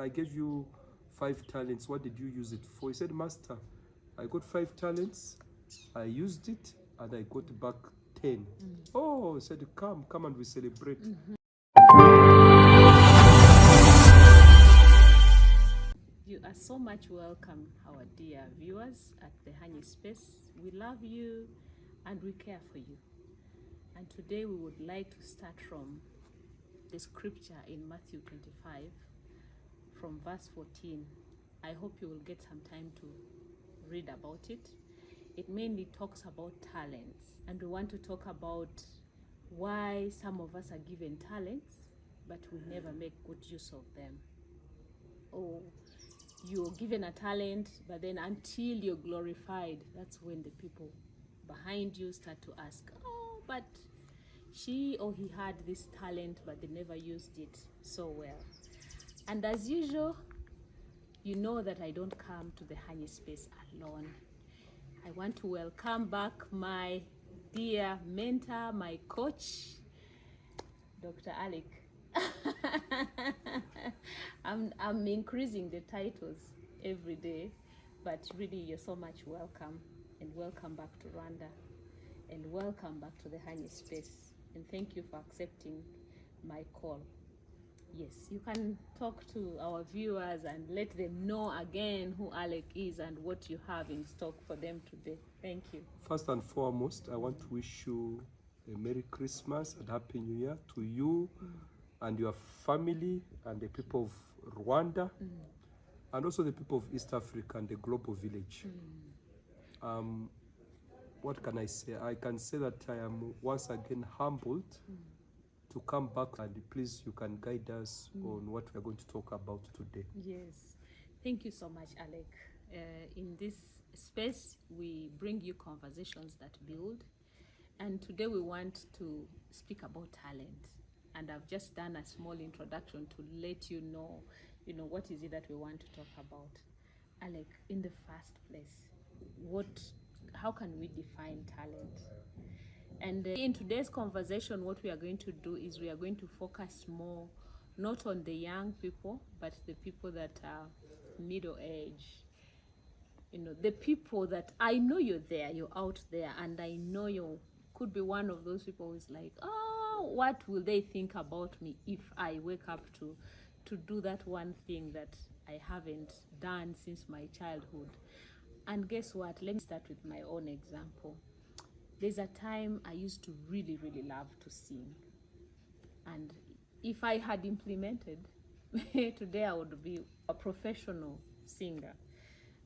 I gave you 5 talents. What did you use it for? He said, Master, I got 5 talents. I used it and I got back 10. Oh, he said, come and we celebrate. You are so much welcome, our dear viewers at the Hagne space. We love you and we care for you. And today we would like to start from the scripture in Matthew 25 from verse 14. I hope you will get some time to read about it. It mainly talks about talents, and we want to talk about why some of us are given talents but we never make good use of them. Or you're given a talent, but then until you're glorified, that's when the people behind you start to ask, oh, but she or he had this talent, but they never used it so well. And as usual, you know that I don't come to the Hagne space alone. I want to welcome back my dear mentor, my coach, Dr. Alec. I'm increasing the titles every day, but really you're so much welcome, and welcome back to Rwanda, and welcome back to the Hagne space, and thank you for accepting my call. Yes, you can talk to our viewers and let them know again who Alec is and what you have in stock for them today. Thank you. First and foremost, I want to wish you a Merry Christmas and Happy New Year to you and your family and the people of Rwanda and also the people of East Africa and the global village. What can I say? I can say that I am once again humbled to come back, and please, you can guide us on what we are going to talk about today. Yes, thank you so much, Alec. In this space, we bring you conversations that build, and today we want to speak about talent. And I've just done a small introduction to let you know, what is it that we want to talk about. Alec, in the first place, how can we define talent? And in today's conversation, what we are going to do is we are going to focus more not on the young people, but the people that are middle age. The people that I know you're out there, and I know you could be one of those people who's like, oh, what will they think about me if I wake up to do that one thing that I haven't done since my childhood? And guess what? Let me start with my own example. There's a time I used to really, really love to sing. And if I had implemented, today I would be a professional singer.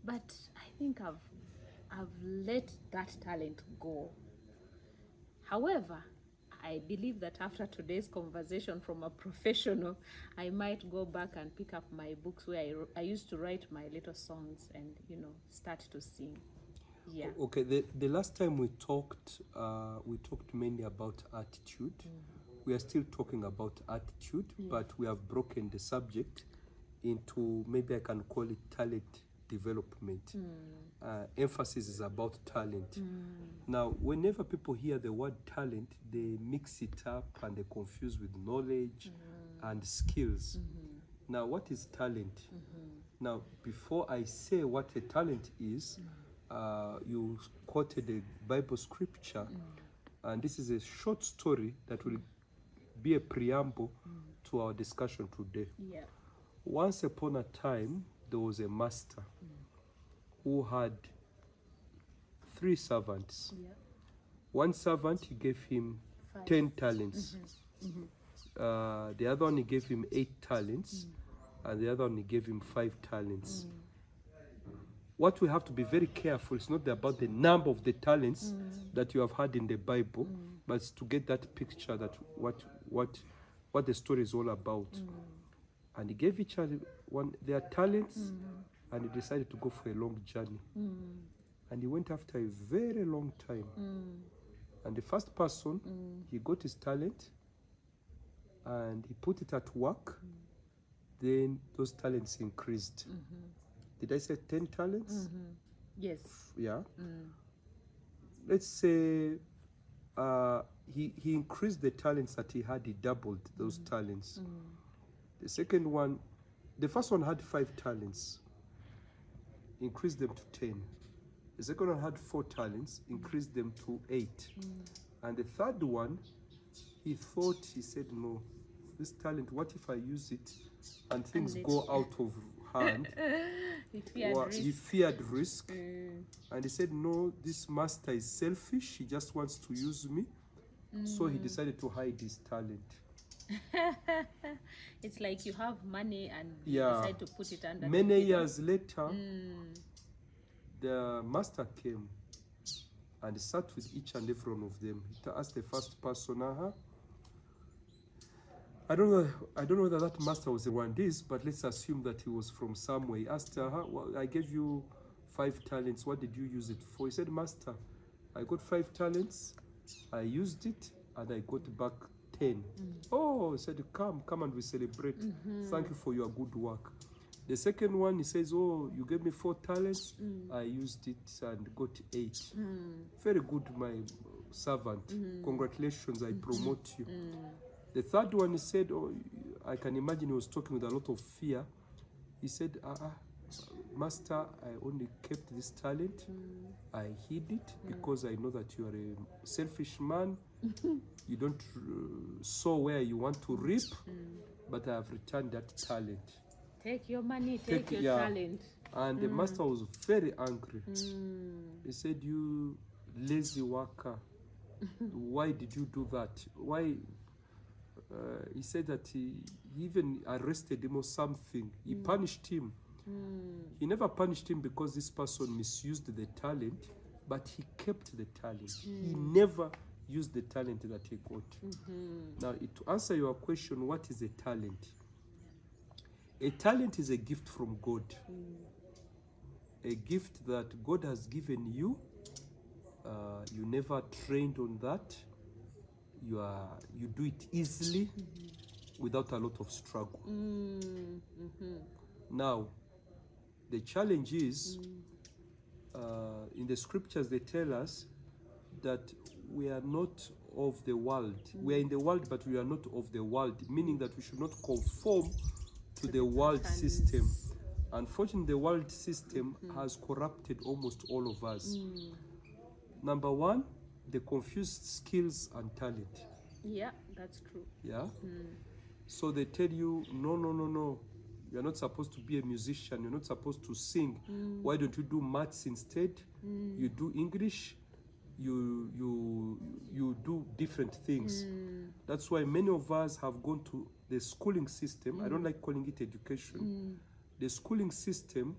But I think I've let that talent go. However, I believe that after today's conversation from a professional, I might go back and pick up my books where I used to write my little songs and, start to sing. Yeah. Okay, the last time we talked mainly about attitude. We are still talking about attitude, but we have broken the subject into, maybe I can call it talent development. Emphasis is about talent. Now, whenever people hear the word talent, they mix it up and they confuse with knowledge and skills. Now, what is talent? Now, before I say what a talent is, you quoted a Bible scripture, and this is a short story that will be a preamble to our discussion today. Yeah. Once upon a time, there was a master who had 3 servants. Yeah. One servant, he gave him 10 talents. The other one, he gave him 8 talents, and the other one, he gave him 5 talents. What we have to be very careful is not about the number of the talents that you have had in the Bible, but it's to get that picture that what the story is all about. And he gave each other their talents, and he decided to go for a long journey. And he went after a very long time. And the first person, he got his talent, and he put it at work. Then those talents increased. Did I say 10 talents? Yes. Yeah. Let's say he increased the talents that he had. He doubled those talents. The second one, The first one had 5 talents, increased them to 10. The second one had 4 talents, increased them to 8. And the third one, he said, no, this talent, what if I use it and things go out of hand? He feared risk. And he said, no, this master is selfish, he just wants to use me. So he decided to hide his talent. It's like you have money and you decide to put it under. Many years later, the master came and sat with each and every one of them. He asked the first person, I don't know whether that master was the one this, but let's assume that he was from somewhere. He asked, well, I gave you 5 talents. What did you use it for? He said, master, I got 5 talents. I used it and I got back 10. Oh, he said, come and we celebrate. Thank you for your good work. The second one, he says, oh, you gave me 4 talents. I used it and got 8. Very good, my servant. Congratulations, I promote you. The third one, he said, oh, I can imagine he was talking with a lot of fear. He said, master, I only kept this talent. I hid it because I know that you are a selfish man. You don't sow where you want to reap, but I have returned that talent. Take your money, take your talent. And the master was very angry. He said, you lazy worker, why did you do that? Why? He said that he even arrested him or something. He punished him. He never punished him because this person misused the talent, but he kept the talent. He never used the talent that he got. Now, to answer your question, what is a talent? A talent is a gift from God. A gift that God has given you. You never trained on that. You do it easily without a lot of struggle. Now, the challenge is, in the scriptures they tell us that we are not of the world. We are in the world, but we are not of the world, meaning that we should not conform to the world system. Unfortunately, the world system has corrupted almost all of us. Number one, they confuse skills and talent. Yeah, that's true. Yeah? So they tell you, no. You're not supposed to be a musician. You're not supposed to sing. Why don't you do maths instead? You do English. You do different things. That's why many of us have gone to the schooling system. I don't like calling it education. The schooling system,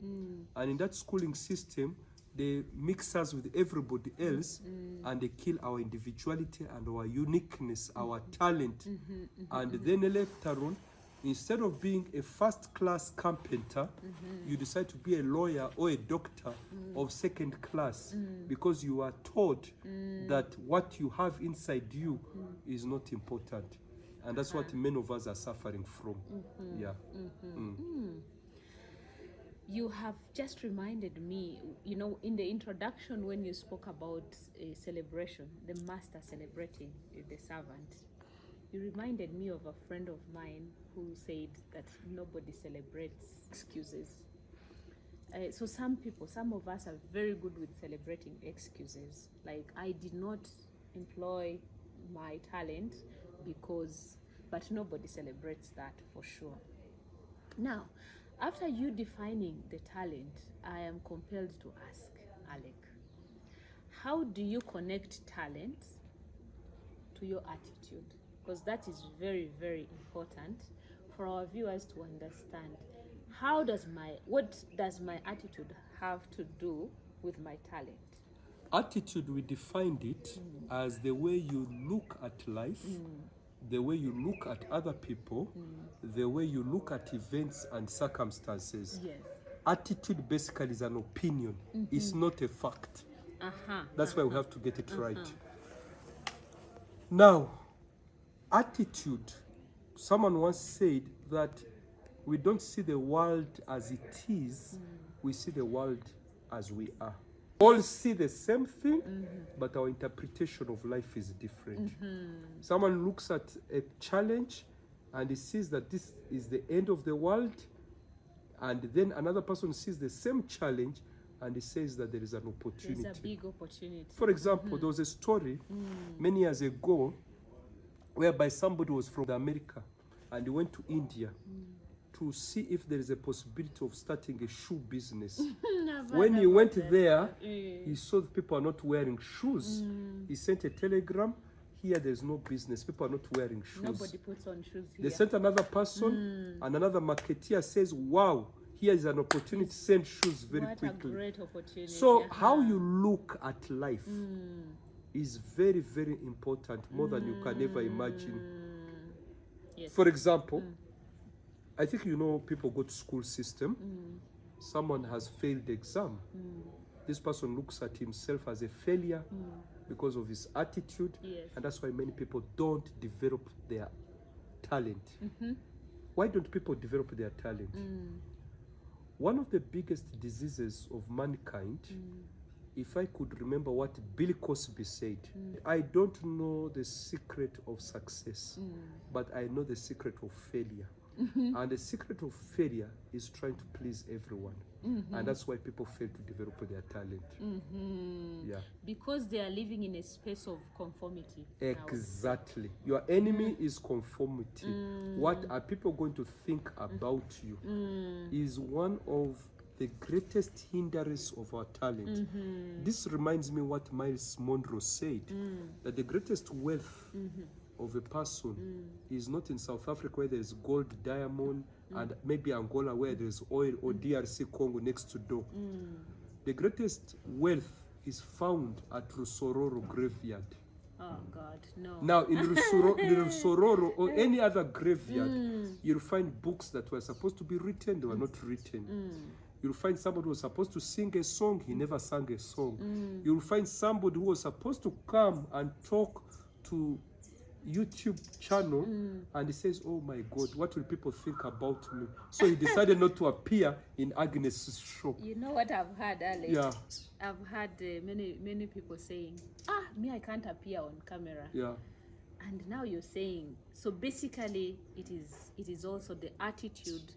and in that schooling system, they mix us with everybody else, and they kill our individuality and our uniqueness, our talent. And then later on, instead of being a first-class carpenter, you decide to be a lawyer or a doctor of second class, because you are taught that what you have inside you is not important. And that's what many of us are suffering from. You have just reminded me, in the introduction when you spoke about a celebration, the master celebrating the servant, you reminded me of a friend of mine who said that nobody celebrates excuses. So some of us are very good with celebrating excuses. Like, I did not employ my talent but nobody celebrates that for sure. Now, after you defining the talent, I am compelled to ask, Alec, how do you connect talent to your attitude? Because that is very, very important for our viewers to understand. What does my attitude have to do with my talent? Attitude, we defined it as the way you look at life, the way you look at other people, the way you look at events and circumstances. Yes. Attitude basically is an opinion. It's not a fact. That's why we have to get it right. Now, attitude, someone once said that we don't see the world as it is, we see the world as we are. All see the same thing, but our interpretation of life is different. Someone looks at a challenge and he sees that this is the end of the world, And then another person sees the same challenge and he says that there is an opportunity. There's a big opportunity. For example, there was a story many years ago whereby somebody was from America and he went to India to see if there is a possibility of starting a shoe business. When he went there, he saw that people are not wearing shoes. He sent a telegram, here there's no business, people are not wearing shoes. Nobody puts on shoes here. They sent another person, and another marketeer says, wow, here is an opportunity to send shoes very quickly. What a great opportunity. So how you look at life is very, very important, more than you can ever imagine. Yes. For example, I think you know people go to school system. Someone has failed the exam. This person looks at himself as a failure because of his attitude. Yes. And that's why many people don't develop their talent. Why don't people develop their talent? One of the biggest diseases of mankind, if I could remember what Bill Cosby said, I don't know the secret of success, but I know the secret of failure. And the secret of failure is trying to please everyone. And that's why people fail to develop their talent. Yeah. Because they are living in a space of conformity. Exactly. Your enemy is conformity. What are people going to think about you is one of the greatest hindrance of our talent. This reminds me what Miles Monroe said, that the greatest wealth of a person is not in South Africa where there is gold, diamond, and maybe Angola where there is oil, or DRC Congo next to door. The greatest wealth is found at Rusororo graveyard. Oh God, no. Now in Rusororo or any other graveyard, you'll find books that were supposed to be written, they were not written. You'll find somebody who was supposed to sing a song, he never sang a song. You'll find somebody who was supposed to come and talk to YouTube channel and he says, oh my God, what will people think about me? So he decided not to appear in Agnes' show. You know what I've heard, Alex? Yeah. I've heard many people saying, me, I can't appear on camera. Yeah. And now you're saying, so basically it is also the attitude.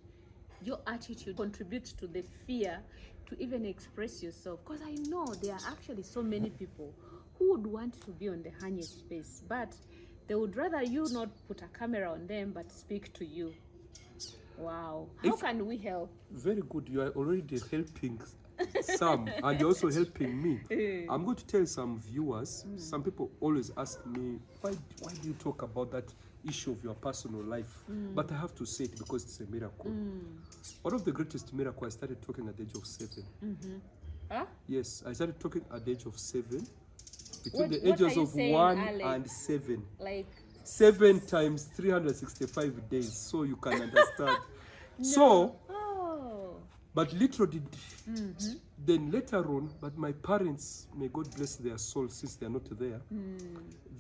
Your attitude contributes to the fear to even express yourself. Because I know there are actually so many people who would want to be on the Hagne space, but they would rather you not put a camera on them, but speak to you. Wow. How can we help? Very good. You are already helping some, and you're also helping me. I'm going to tell some viewers, some people always ask me, why do you talk about that issue of your personal life? But I have to say it because it's a miracle. One of the greatest miracles, I started talking at the age of 7. Yes, I started talking at the age of 7. Between the ages of 1 and 7. Like 7 times 365 days, so you can understand. So, but literally, then later on, but my parents, may God bless their souls since they are not there,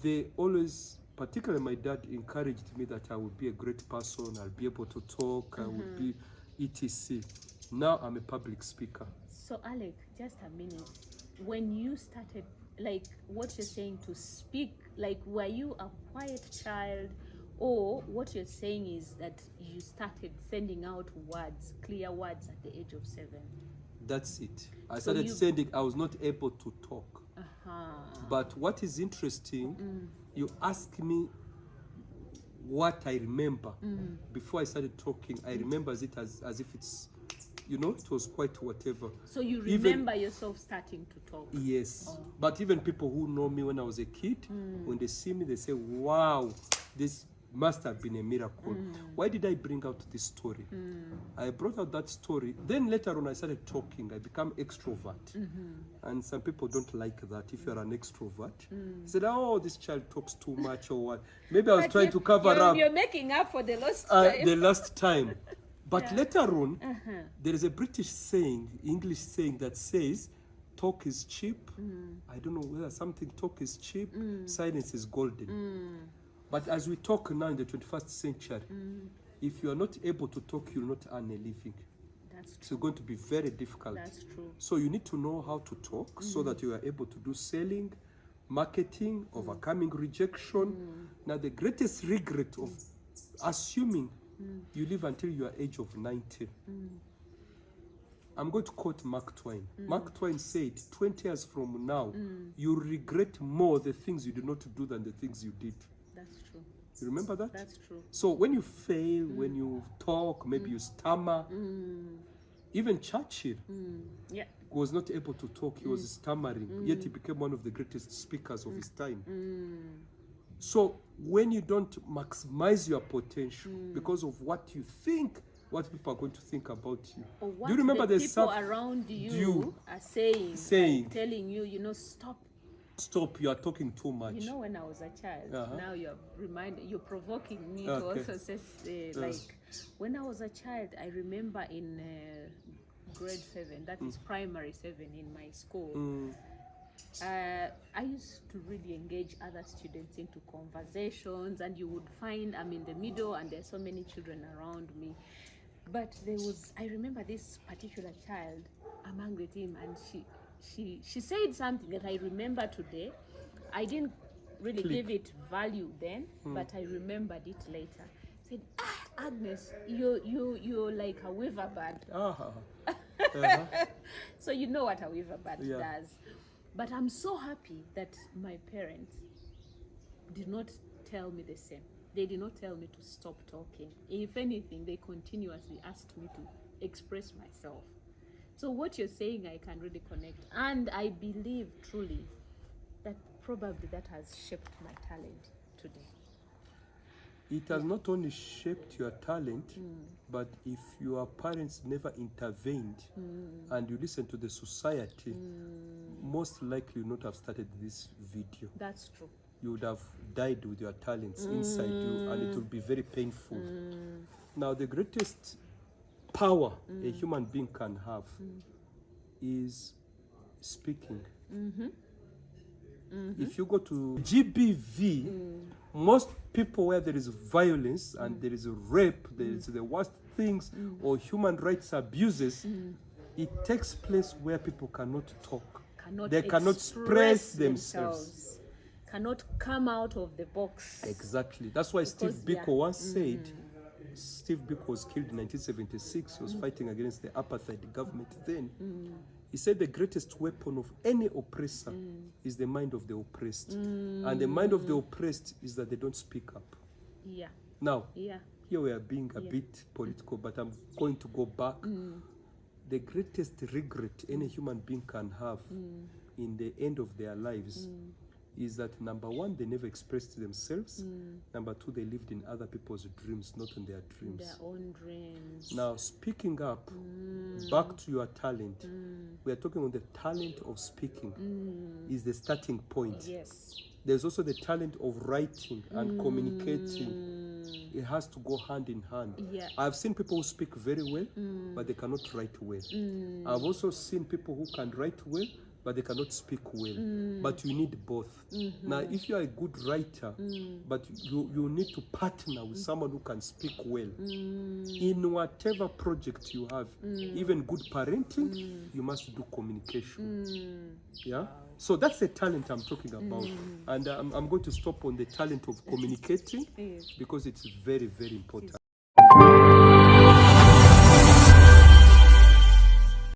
they always, particularly my dad, encouraged me that I would be a great person, I'll be able to talk, I would be etc. Now I'm a public speaker. So Alec, just a minute. When you started, like what you're saying to speak, like were you a quiet child, or what you're saying is that you started sending out words, clear words at the age of 7? That's it. I started sending, I was not able to talk. But what is interesting, you ask me what I remember. Before I started talking, I remember it as if it's, you know, it was quite whatever. So you remember yourself starting to talk? Yes. But even people who know me when I was a kid, when they see me, they say, wow, this must have been a miracle. Why did I bring out this story? I brought out that story. Then later on, I started talking. I became extrovert. And some people don't like that if you're an extrovert. They said, oh, this child talks too much or what. Maybe I was trying to cover up. You're making up for the lost time. The last time. But later on, there is a British saying, English saying that says, talk is cheap. I don't know whether something talk is cheap, silence is golden. But as we talk now in the 21st century, if you are not able to talk, you'll not earn a living. That's true. It's going to be very difficult. That's true. So you need to know how to talk so that you are able to do selling, marketing, overcoming rejection. Now the greatest regret of assuming you live until your age of 90 I'm going to quote Mark Twain. Mark Twain said, 20 years from now, you regret more the things you did not do than the things you did. That's true. You remember that? That's true. So when you fail, when you talk, maybe you stammer, even Churchill Yeah. was not able to talk. He was stammering, yet he became one of the greatest speakers of his time. So when you don't maximize your potential because of what you think, what people are going to think about you. Or what do you remember the the people around you are saying, like telling you, you know, stop, you are talking too much. You know, when I was a child, now you're provoking me to also say, like, when I was a child, I remember in grade 7, that is primary 7 in my school, I used to really engage other students into conversations, and you would find I'm in the middle and there's so many children around me. But I remember this particular child among the team, and she said something that I remember today. I didn't really give it value then, but I remembered it later. Said, Agnes, you're like a weaver bird. So you know what a weaver bird does. But I'm so happy that my parents did not tell me the same. They did not tell me to stop talking. If anything, they continuously asked me to express myself. So what you're saying, I can really connect. And I believe truly that probably that has shaped my talent today. It has not only shaped your talent, but if your parents never intervened and you listen to the society, most likely you would not have started this video. That's true. You would have died with your talents inside you, and it will be very painful. Now, the greatest power a human being can have is speaking. If you go to GBV, most people where there is violence and there is rape, there is the worst things, or human rights abuses, it takes place where people cannot talk. They cannot express themselves. Cannot come out of the box. Exactly. That's why Steve Biko once said, Steve Biko was killed in 1976. He was fighting against the apartheid government then. He said the greatest weapon of any oppressor is the mind of the oppressed. And the mind of the oppressed is that they don't speak up. Yeah. Now, here we are being a bit political, but I'm going to go back. The greatest regret any human being can have in the end of their lives is that, number one, they never expressed themselves. Number two, they lived in other people's dreams, not in their dreams. Their own dreams. Now, speaking up, back to your talent. We are talking on the talent of speaking is the starting point. Yes. There's also the talent of writing and communicating. It has to go hand in hand. Yeah. I've seen people who speak very well, but they cannot write well. I've also seen people who can write well, but they cannot speak well. But you need both. Now, if you are a good writer, but you need to partner with someone who can speak well. In whatever project you have, even good parenting, you must do communication. Yeah? So that's the talent I'm talking about. And I'm going to stop on the talent of communicating because it's very, very important.